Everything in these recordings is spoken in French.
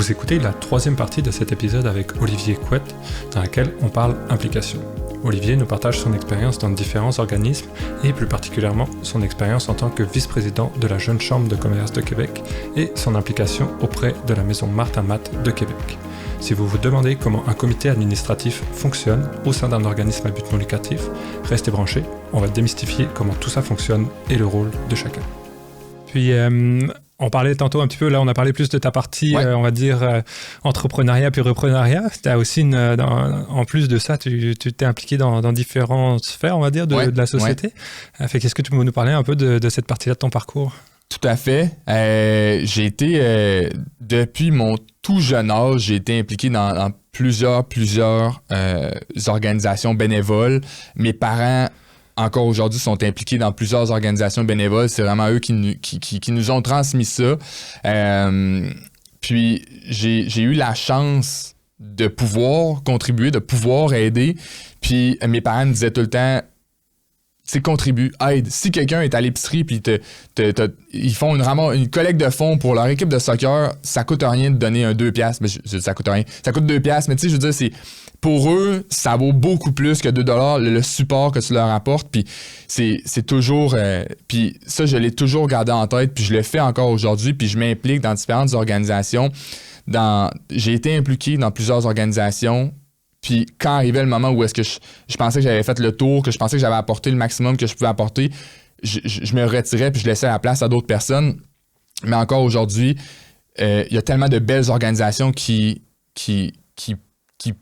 Vous écoutez la troisième partie de cet épisode avec Olivier Couette, dans laquelle on parle implication. Olivier nous partage son expérience dans différents organismes et plus particulièrement son expérience en tant que vice-président de la Jeune Chambre de commerce de Québec et son implication auprès de la Maison Martin Matt de Québec. Si vous vous demandez comment un comité administratif fonctionne au sein d'un organisme à but non lucratif, restez branchés, on va démystifier comment tout ça fonctionne et le rôle de chacun. Puis, on parlait tantôt un petit peu, là on a parlé plus de ta partie, on va dire, entrepreneuriat puis reprenariat. T'as aussi, en plus de ça, tu t'es impliqué dans différentes sphères, on va dire, de la société. Fait qu'est-ce que tu peux nous parler un peu de cette partie-là de ton parcours? Tout à fait. J'ai été, depuis mon tout jeune âge, j'ai été impliqué dans plusieurs organisations bénévoles. Mes parents, encore aujourd'hui, sont impliqués dans plusieurs organisations bénévoles. C'est vraiment eux qui nous ont transmis ça. Puis, j'ai eu la chance de pouvoir contribuer, de pouvoir aider. Puis, mes parents me disaient tout le temps, tu contribue, aide. Si quelqu'un est à l'épicerie puis ils font une collecte de fonds pour leur équipe de soccer, ça coûte rien de donner un 2$. Mais ça coûte rien. Ça coûte 2$, mais tu sais, je veux dire, pour eux, ça vaut beaucoup plus que 2$, le support que tu leur apportes. Puis c'est toujours... puis ça, je l'ai toujours gardé en tête, puis je le fais encore aujourd'hui, puis je m'implique dans différentes organisations. J'ai été impliqué dans plusieurs organisations. Puis quand arrivait le moment où est-ce que je pensais que j'avais fait le tour, que je pensais que j'avais apporté le maximum que je pouvais apporter, je me retirais puis je laissais la place à d'autres personnes. Mais encore aujourd'hui, il y a tellement de belles organisations qui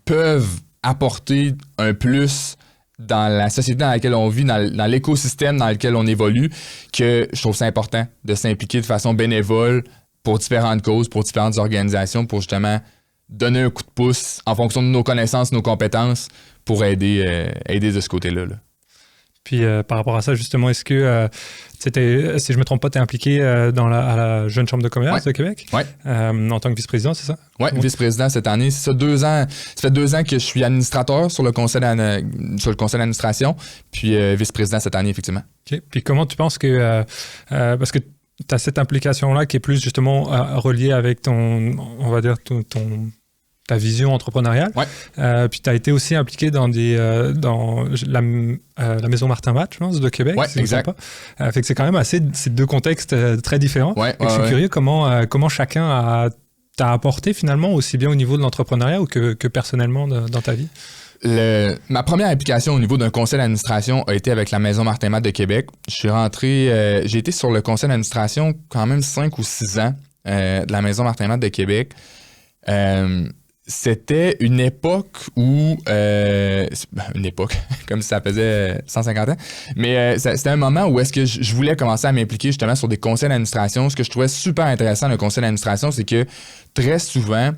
peuvent apporter un plus dans la société dans laquelle on vit, dans l'écosystème dans lequel on évolue, que je trouve ça important de s'impliquer de façon bénévole pour différentes causes, pour différentes organisations, pour justement donner un coup de pouce en fonction de nos connaissances, nos compétences pour aider de ce côté-là. Là. Puis par rapport à ça, justement, est-ce que, si je ne me trompe pas, tu es impliqué à la Jeune Chambre de commerce de Québec en tant que vice-président, c'est ça? Oui, vice-président cette année. C'est ça, 2 ans. Ça fait 2 ans que je suis administrateur sur le conseil d'administration, puis vice-président cette année, effectivement. OK. Puis comment tu penses que... parce que tu as cette implication-là qui est plus justement reliée avec on va dire, ta vision entrepreneuriale. Ouais. Puis tu as été aussi impliqué dans la Maison Martin Matt, je pense, de Québec. Oui, exact. Fait que c'est quand même ces deux contextes très différents. Ouais, je suis curieux comment chacun t'a apporté finalement, aussi bien au niveau de l'entrepreneuriat ou que personnellement dans ta vie. Ma première implication au niveau d'un conseil d'administration a été avec la Maison Martin Matt de Québec. Je suis rentré, j'ai été sur le conseil d'administration quand même 5 ou 6 ans de la Maison Martin Matt de Québec. C'était une époque où... une époque, comme si ça faisait 150 ans. Mais c'était un moment où est-ce que je voulais commencer à m'impliquer justement sur des conseils d'administration. Ce que je trouvais super intéressant dans le conseil d'administration, c'est que très souvent,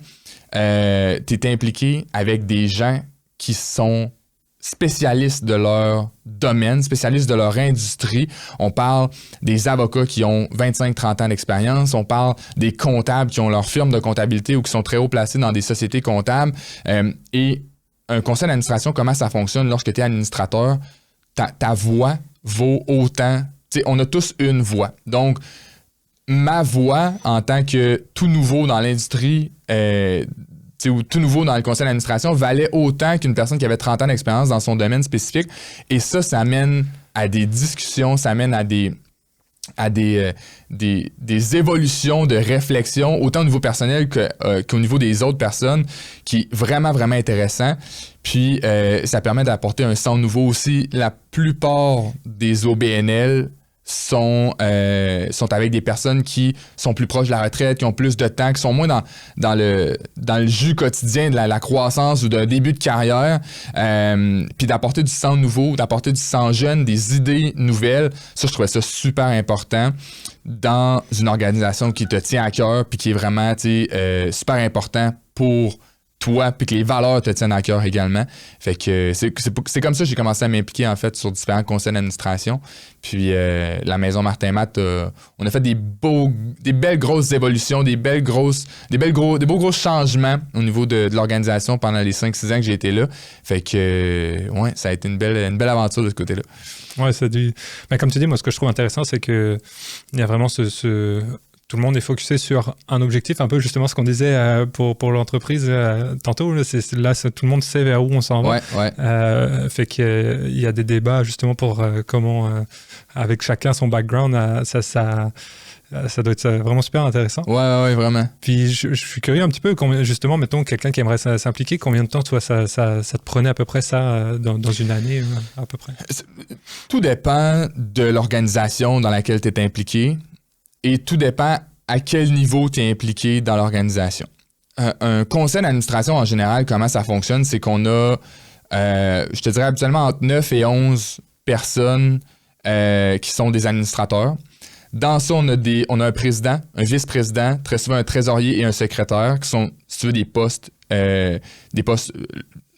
tu es impliqué avec des gens qui sont spécialistes de leur domaine, spécialistes de leur industrie. On parle des avocats qui ont 25-30 ans d'expérience. On parle des comptables qui ont leur firme de comptabilité ou qui sont très haut placés dans des sociétés comptables. Et un conseil d'administration, comment ça fonctionne lorsque tu es administrateur? Ta voix vaut autant. Tu sais, on a tous une voix. Donc, ma voix en tant que tout nouveau dans l'industrie... ou tout nouveau dans le conseil d'administration valait autant qu'une personne qui avait 30 ans d'expérience dans son domaine spécifique. Et ça amène à des discussions, ça amène à des évolutions de réflexion, autant au niveau personnel qu'au niveau des autres personnes, qui est vraiment, vraiment intéressant. Puis, ça permet d'apporter un sang nouveau aussi. La plupart des OBNL sont avec des personnes qui sont plus proches de la retraite, qui ont plus de temps, qui sont moins dans le jus quotidien de la croissance ou d'un début de carrière, puis d'apporter du sang nouveau, d'apporter du sang jeune, des idées nouvelles. Ça, je trouvais ça super important dans une organisation qui te tient à cœur puis qui est vraiment super important pour toi, puis que les valeurs te tiennent à cœur également. Fait que c'est comme ça que j'ai commencé à m'impliquer en fait sur différents conseils d'administration. Puis la Maison Martin Matt, on a fait des belles grosses évolutions, des beaux gros changements au niveau de l'organisation pendant les 5-6 ans que j'ai été là. Fait que ça a été une belle aventure de ce côté-là. Ouais, c'est du... Mais comme tu dis, moi ce que je trouve intéressant, c'est que il y a vraiment tout le monde est focusé sur un objectif, un peu justement ce qu'on disait pour l'entreprise tantôt. Là, tout le monde sait vers où on s'en va. Fait qu'il y a des débats justement pour comment, avec chacun son background, ça doit être vraiment super intéressant. Ouais, vraiment. Puis je suis curieux un petit peu, justement, mettons, quelqu'un qui aimerait s'impliquer, combien de temps, toi, ça te prenait à peu près ça dans une année, à peu près? Tout dépend de l'organisation dans laquelle tu es impliqué et tout dépend à quel niveau tu es impliqué dans l'organisation. Un conseil d'administration, en général, comment ça fonctionne, c'est qu'on a, je te dirais habituellement, entre 9 et 11 personnes qui sont des administrateurs. Dans ça, on a un président, un vice-président, très souvent un trésorier et un secrétaire, qui sont, si tu veux, des postes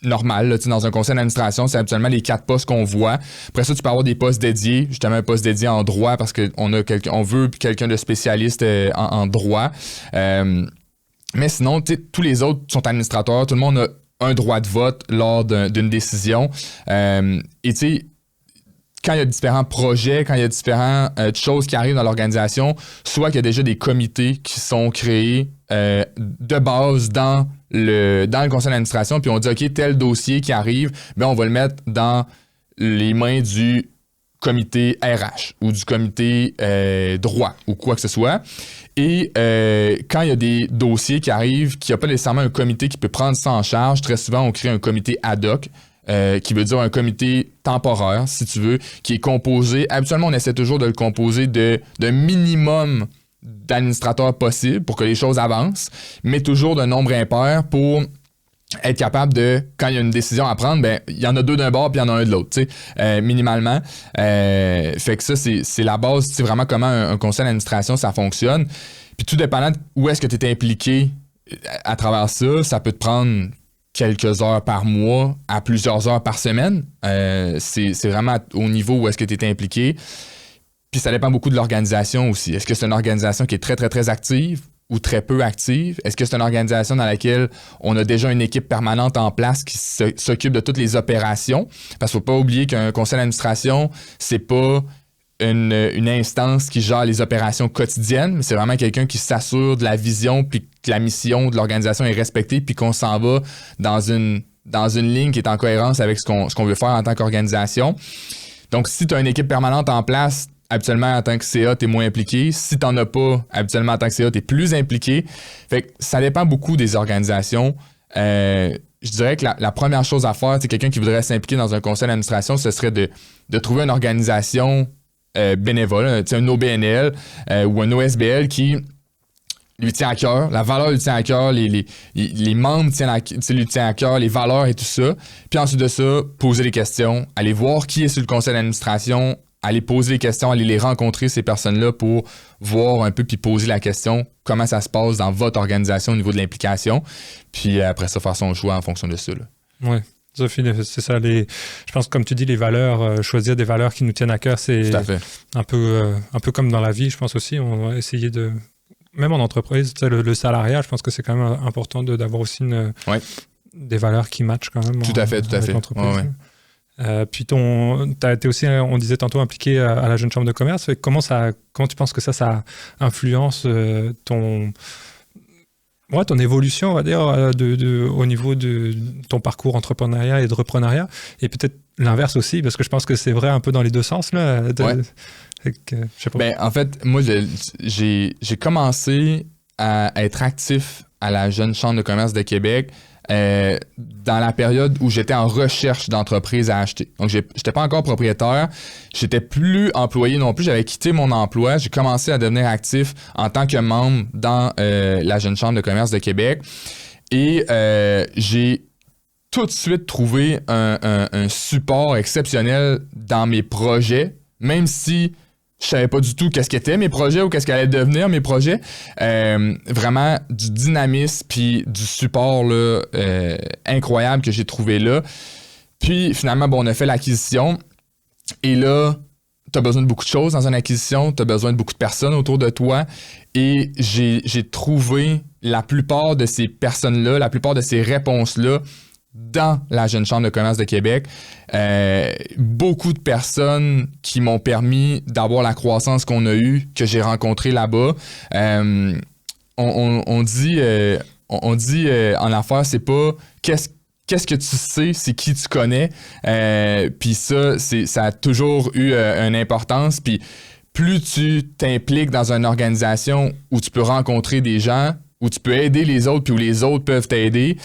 normal, là, dans un conseil d'administration, c'est habituellement les 4 postes qu'on voit. Après ça, tu peux avoir des postes dédiés, justement un poste dédié en droit parce qu'on veut quelqu'un de spécialiste en droit. Mais sinon, tous les autres sont administrateurs, tout le monde a un droit de vote lors d'une décision. Et tu sais, quand il y a différents projets, quand il y a différentes choses qui arrivent dans l'organisation, soit qu'il y a déjà des comités qui sont créés de base dans le conseil d'administration, puis on dit, OK, tel dossier qui arrive, ben on va le mettre dans les mains du comité RH ou du comité droit ou quoi que ce soit. Et quand il y a des dossiers qui arrivent, qu'il n'y a pas nécessairement un comité qui peut prendre ça en charge, très souvent, on crée un comité ad hoc, qui veut dire un comité temporaire, si tu veux, qui est composé, habituellement, on essaie toujours de le composer d'un minimum d'administrateurs possible pour que les choses avancent, mais toujours d'un nombre impair pour être capable de, quand il y a une décision à prendre, ben il y en a 2 d'un bord puis il y en a un de l'autre, tu sais, minimalement. Fait que ça, c'est la base, c'est vraiment comment un conseil d'administration, ça fonctionne. Puis tout dépendant où est-ce que tu es impliqué à travers ça, ça peut te prendre quelques heures par mois à plusieurs heures par semaine. C'est vraiment au niveau où est-ce que tu es impliqué. Puis ça dépend beaucoup de l'organisation aussi. Est-ce que c'est une organisation qui est très, très, très active ou très peu active? Est-ce que c'est une organisation dans laquelle on a déjà une équipe permanente en place qui s'occupe de toutes les opérations? Parce qu'il ne faut pas oublier qu'un conseil d'administration, c'est pas une instance qui gère les opérations quotidiennes, mais c'est vraiment quelqu'un qui s'assure de la vision puis que la mission de l'organisation est respectée puis qu'on s'en va dans une ligne qui est en cohérence avec ce qu'on veut faire en tant qu'organisation. Donc, si tu as une équipe permanente en place, habituellement, en tant que CA, tu es moins impliqué. Si tu n'en as pas, habituellement, en tant que CA, tu es plus impliqué. Fait que ça dépend beaucoup des organisations. Je dirais que la première chose à faire, c'est quelqu'un qui voudrait s'impliquer dans un conseil d'administration, ce serait de trouver une organisation bénévole, un OBNL ou un OSBL qui lui tient à cœur, la valeur lui tient à cœur, les membres lui tiennent à cœur, les valeurs et tout ça. Puis ensuite de ça, poser les questions, aller voir qui est sur le conseil d'administration, aller poser les questions, aller les rencontrer, ces personnes-là, pour voir un peu puis poser la question comment ça se passe dans votre organisation au niveau de l'implication. Puis après ça, faire son choix en fonction de ça. Oui. Sophie, c'est ça. Je pense que comme tu dis, les valeurs, choisir des valeurs qui nous tiennent à cœur, c'est un peu comme dans la vie, je pense aussi. On va essayer de... Même en entreprise, le salariat, je pense que c'est quand même important d'avoir aussi des valeurs qui matchent quand même. Tout à fait. Puis tu as été aussi, on disait tantôt, impliqué à la Jeune Chambre de commerce. Comment tu penses que ça influence ton évolution, on va dire, au niveau de ton parcours entrepreneuriat et de reprenariat, et peut-être l'inverse aussi, parce que je pense que c'est vrai un peu dans les deux sens, là. Je sais pas. Ben, en fait, moi, j'ai commencé à être actif à la Jeune Chambre de commerce de Québec dans la période où j'étais en recherche d'entreprise à acheter. Donc, j'étais pas encore propriétaire, j'étais plus employé non plus, j'avais quitté mon emploi, j'ai commencé à devenir actif en tant que membre dans la Jeune Chambre de commerce de Québec et j'ai tout de suite trouvé un support exceptionnel dans mes projets, même si je savais pas du tout qu'est-ce qu'étaient mes projets ou qu'est-ce qu'allaient devenir mes projets. Vraiment du dynamisme puis du support là, incroyable que j'ai trouvé là. Puis finalement, on a fait l'acquisition. Et là, tu as besoin de beaucoup de choses dans une acquisition. Tu as besoin de beaucoup de personnes autour de toi. Et j'ai trouvé la plupart de ces personnes-là, la plupart de ces réponses-là dans la Jeune Chambre de commerce de Québec. Beaucoup de personnes qui m'ont permis d'avoir la croissance qu'on a eue, que j'ai rencontrée là-bas. On dit en affaires, c'est pas qu'est-ce que tu sais, c'est qui tu connais. Puis ça a toujours eu une importance. Puis plus tu t'impliques dans une organisation où tu peux rencontrer des gens, où tu peux aider les autres, puis où les autres peuvent t'aider,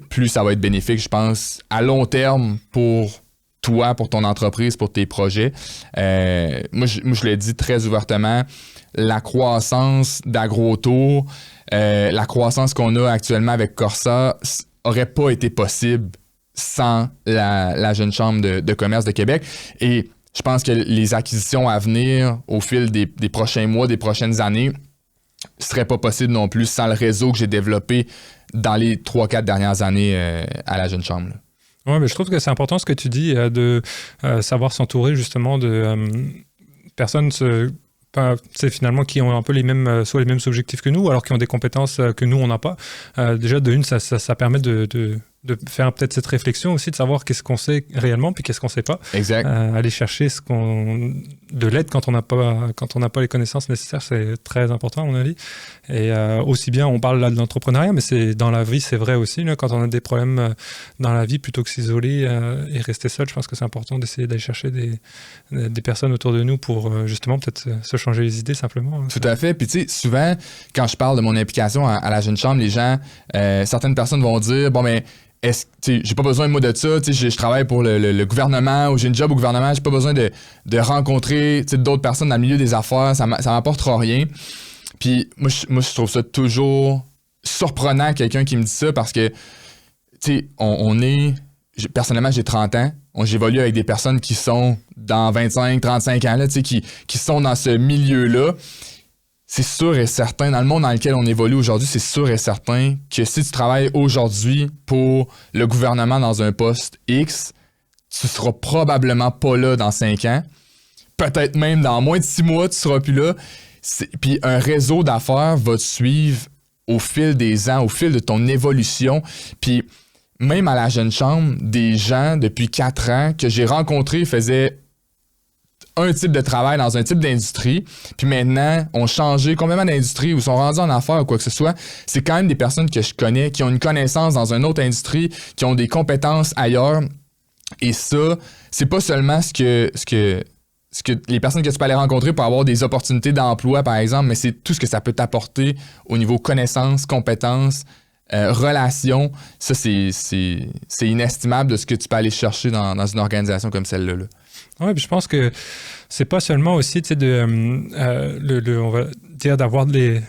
plus ça va être bénéfique, je pense, à long terme pour toi, pour ton entreprise, pour tes projets. Moi, je le dis très ouvertement, la croissance d'AgroTour, la croissance qu'on a actuellement avec Corsa, aurait pas été possible sans la Jeune Chambre de commerce de Québec. Et je pense que les acquisitions à venir au fil des prochains mois, des prochaines années, ne serait pas possible non plus sans le réseau que j'ai développé dans les 3-4 dernières années à la Jeune Chambre. Oui, mais je trouve que c'est important ce que tu dis, de savoir s'entourer justement de personnes finalement qui ont un peu soit les mêmes objectifs que nous, alors qui ont des compétences que nous, on n'a pas. Déjà, de une, ça permet de faire peut-être cette réflexion aussi, de savoir qu'est-ce qu'on sait réellement puis qu'est-ce qu'on sait pas. Exact. Aller chercher de l'aide quand on n'a pas les connaissances nécessaires, c'est très important à mon avis. Et aussi bien, on parle là de l'entrepreneuriat, mais dans la vie, c'est vrai aussi. Là, quand on a des problèmes dans la vie, plutôt que s'isoler et rester seul, je pense que c'est important d'essayer d'aller chercher des personnes autour de nous pour justement peut-être se changer les idées simplement. Tout à fait. Puis tu sais, souvent, quand je parle de mon implication à la Jeune Chambre, les gens, certaines personnes vont dire, bon, mais j'ai pas besoin, moi, de ça. Je travaille pour le gouvernement ou j'ai une job au gouvernement. J'ai pas besoin de rencontrer d'autres personnes dans le milieu des affaires. Ça m'apportera rien. Puis moi, je trouve ça toujours surprenant, quelqu'un qui me dit ça, parce que personnellement, j'ai 30 ans. J'évolue avec des personnes qui sont dans 25-35 ans, là, qui sont dans ce milieu-là. C'est sûr et certain, dans le monde dans lequel on évolue aujourd'hui, c'est sûr et certain que si tu travailles aujourd'hui pour le gouvernement dans un poste X, tu seras probablement pas là dans 5 ans. Peut-être même dans moins de 6 mois, tu seras plus là. Puis un réseau d'affaires va te suivre au fil des ans, au fil de ton évolution. Puis même à la Jeune Chambre, des gens depuis 4 ans que j'ai rencontrés faisaient un type de travail dans un type d'industrie, puis maintenant, ont changé complètement d'industrie ou sont rendus en affaires ou quoi que ce soit. C'est quand même des personnes que je connais, qui ont une connaissance dans une autre industrie, qui ont des compétences ailleurs. Et ça, c'est pas seulement ce que les personnes que tu peux aller rencontrer pour avoir des opportunités d'emploi, par exemple, mais c'est tout ce que ça peut t'apporter au niveau connaissances, compétences, relations. Ça, c'est inestimable de ce que tu peux aller chercher dans une organisation comme celle-là. Là. Oui, puis je pense que c'est pas seulement aussi, tu sais, on va dire d'avoir les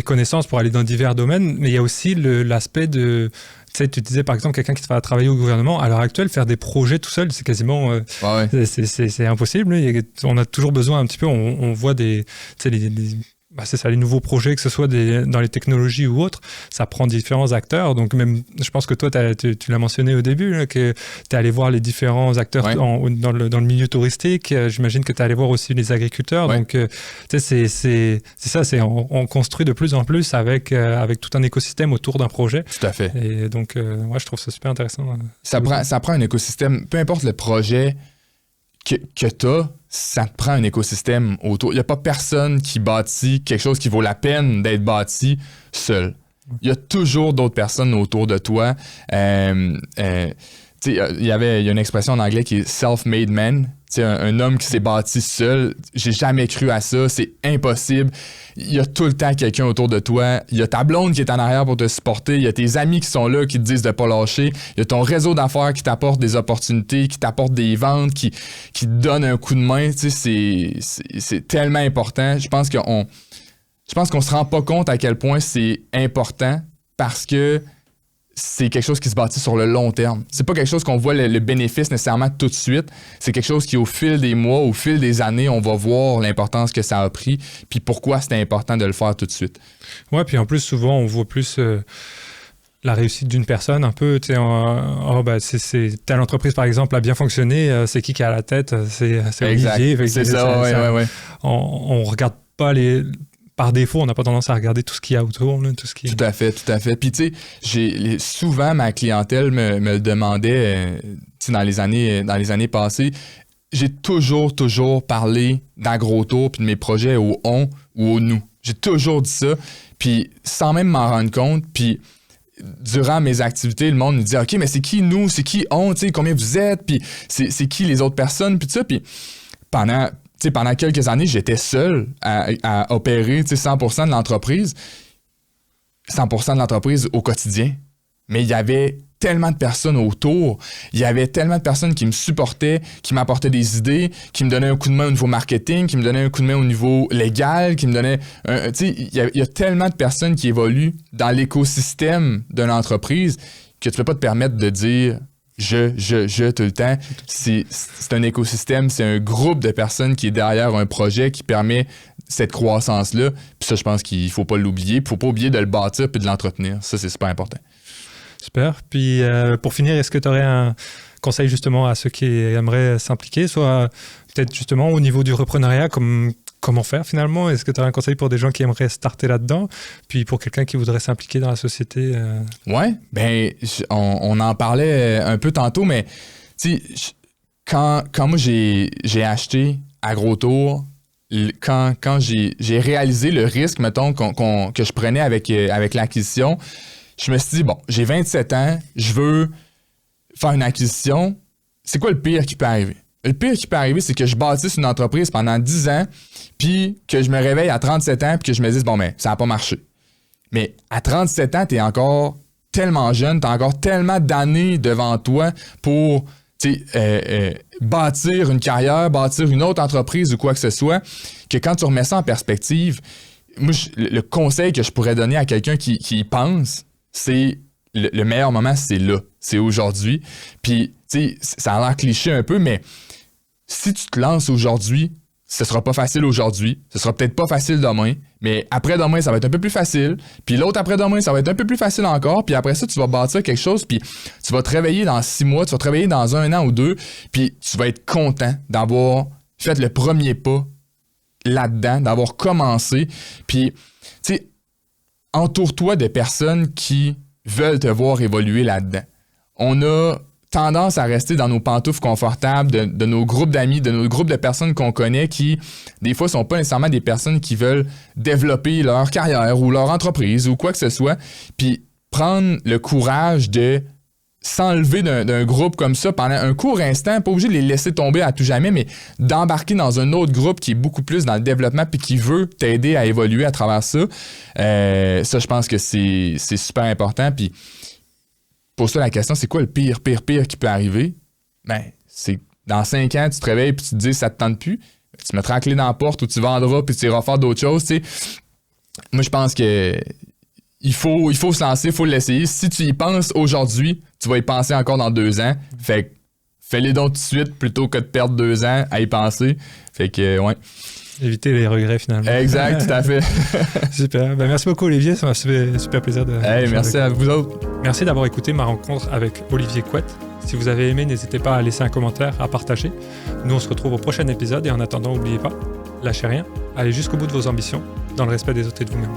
connaissances pour aller dans divers domaines, mais il y a aussi l'aspect de, tu sais, tu disais par exemple quelqu'un qui va travailler au gouvernement, à l'heure actuelle, faire des projets tout seul, c'est quasiment, c'est impossible. On a toujours besoin un petit peu, on voit tu sais, c'est ça, les nouveaux projets, que ce soit dans les technologies ou autres, ça prend différents acteurs. Donc même, je pense que toi, tu l'as mentionné au début, là, que tu es allé voir les différents acteurs dans le milieu touristique. J'imagine que tu es allé voir aussi les agriculteurs. Ouais. Donc, tu sais, c'est ça, on construit de plus en plus avec tout un écosystème autour d'un projet. Tout à fait. Et donc, je trouve ça super intéressant. Ça prend un écosystème, peu importe le projet que tu as, ça te prend un écosystème autour. Il n'y a pas personne qui bâtit quelque chose qui vaut la peine d'être bâti seul. Il y a toujours d'autres personnes autour de toi. Il y a une expression en anglais qui est « self-made man ». Un homme qui s'est bâti seul, j'ai jamais cru à ça, c'est impossible. Il y a tout le temps quelqu'un autour de toi. Il y a ta blonde qui est en arrière pour te supporter. Il y a tes amis qui sont là, qui te disent de ne pas lâcher. Il y a ton réseau d'affaires qui t'apporte des opportunités, qui t'apporte des ventes, qui te donne un coup de main. C'est tellement important. Je pense qu'on se rend pas compte à quel point c'est important parce que c'est quelque chose qui se bâtit sur le long terme. C'est pas quelque chose qu'on voit le bénéfice nécessairement tout de suite. C'est quelque chose qui, au fil des mois, au fil des années, on va voir l'importance que ça a pris, puis pourquoi c'était important de le faire tout de suite. Ouais, puis en plus, souvent, on voit plus la réussite d'une personne, un peu, tu sais, c'est telle entreprise, par exemple, a bien fonctionné, c'est qui est à la tête? C'est Olivier. C'est ça, ouais. On regarde pas par défaut, on n'a pas tendance à regarder tout ce qu'il y a autour, là, tout ce qui... Tout à fait. Puis tu sais, souvent ma clientèle me le demandait, dans les années passées. J'ai toujours parlé d'AgroTour puis de mes projets au on ou au nous. J'ai toujours dit ça, puis sans même m'en rendre compte, puis durant mes activités, le monde me dit « OK, mais c'est qui nous? C'est qui on? Tu sais, combien vous êtes? Puis c'est qui les autres personnes? » Puis ça, puis pendant quelques années, j'étais seul à opérer 100% de l'entreprise. 100% de l'entreprise au quotidien. Mais il y avait tellement de personnes autour, il y avait tellement de personnes qui me supportaient, qui m'apportaient des idées, qui me donnaient un coup de main au niveau marketing, qui me donnaient un coup de main au niveau légal, qui me donnaient... tu sais, il y a tellement de personnes qui évoluent dans l'écosystème d'une entreprise que tu peux pas te permettre de dire je tout le temps. C'est un écosystème, c'est un groupe de personnes qui est derrière un projet qui permet cette croissance-là. Puis ça, je pense qu'il faut pas l'oublier. Puis il faut pas oublier de le bâtir puis de l'entretenir. Ça, c'est super important. Super. Puis pour finir, est-ce que tu aurais un conseil justement à ceux qui aimeraient s'impliquer, soit peut-être justement au niveau du repreneuriat, comment faire finalement? Est-ce que tu aurais un conseil pour des gens qui aimeraient starter là-dedans, puis pour quelqu'un qui voudrait s'impliquer dans la société? Ouais, ben on en parlait un peu tantôt, mais tu sais, quand moi j'ai acheté AgroTour, quand j'ai réalisé le risque, mettons, que je prenais avec l'acquisition, je me suis dit, bon, j'ai 27 ans, je veux faire une acquisition. C'est quoi le pire qui peut arriver? Le pire qui peut arriver, c'est que je bâtisse une entreprise pendant 10 ans, puis que je me réveille à 37 ans, puis que je me dise, bon, ben, ça n'a pas marché. Mais à 37 ans, t'es encore tellement jeune, t'as encore tellement d'années devant toi pour bâtir une carrière, bâtir une autre entreprise ou quoi que ce soit, que quand tu remets ça en perspective, moi, le conseil que je pourrais donner à quelqu'un qui y pense, c'est le meilleur moment, c'est là, c'est aujourd'hui. Puis, tu sais, ça a l'air cliché un peu, mais si tu te lances aujourd'hui, ce sera pas facile aujourd'hui, ce sera peut-être pas facile demain, mais après-demain, ça va être un peu plus facile, puis l'autre après-demain, ça va être un peu plus facile encore, puis après ça, tu vas bâtir quelque chose, puis tu vas te réveiller dans 6 mois, tu vas te réveiller dans 1 an ou 2, puis tu vas être content d'avoir fait le premier pas là-dedans, d'avoir commencé, puis, tu sais, entoure-toi de personnes qui veulent te voir évoluer là-dedans. On a tendance à rester dans nos pantoufles confortables, de nos groupes d'amis, de nos groupes de personnes qu'on connaît qui, des fois, sont pas nécessairement des personnes qui veulent développer leur carrière ou leur entreprise ou quoi que ce soit. Puis prendre le courage de s'enlever d'un groupe comme ça pendant un court instant, pas obligé de les laisser tomber à tout jamais, mais d'embarquer dans un autre groupe qui est beaucoup plus dans le développement puis qui veut t'aider à évoluer à travers ça. Ça, je pense que c'est super important. Puis pour ça, la question, c'est quoi le pire qui peut arriver? Ben, c'est dans 5 ans, tu te réveilles puis tu te dis ça te tente plus. Tu mettras la clé dans la porte ou tu vendras puis tu iras faire d'autres choses, tu sais. Moi, je pense que il faut se lancer, il faut l'essayer. Si tu y penses aujourd'hui, tu vas y penser encore dans 2 ans. Fait que fais-les donc tout de suite plutôt que de perdre 2 ans à y penser. Fait que, ouais. Éviter les regrets, finalement. Exact, tout à fait. Super. Ben, merci beaucoup, Olivier. Ça m'a fait super plaisir de... merci à vous autres. Merci d'avoir écouté ma rencontre avec Olivier Couette. Si vous avez aimé, n'hésitez pas à laisser un commentaire, à partager. Nous, on se retrouve au prochain épisode. Et en attendant, n'oubliez pas, lâchez rien. Allez jusqu'au bout de vos ambitions, dans le respect des autres et de vous-même.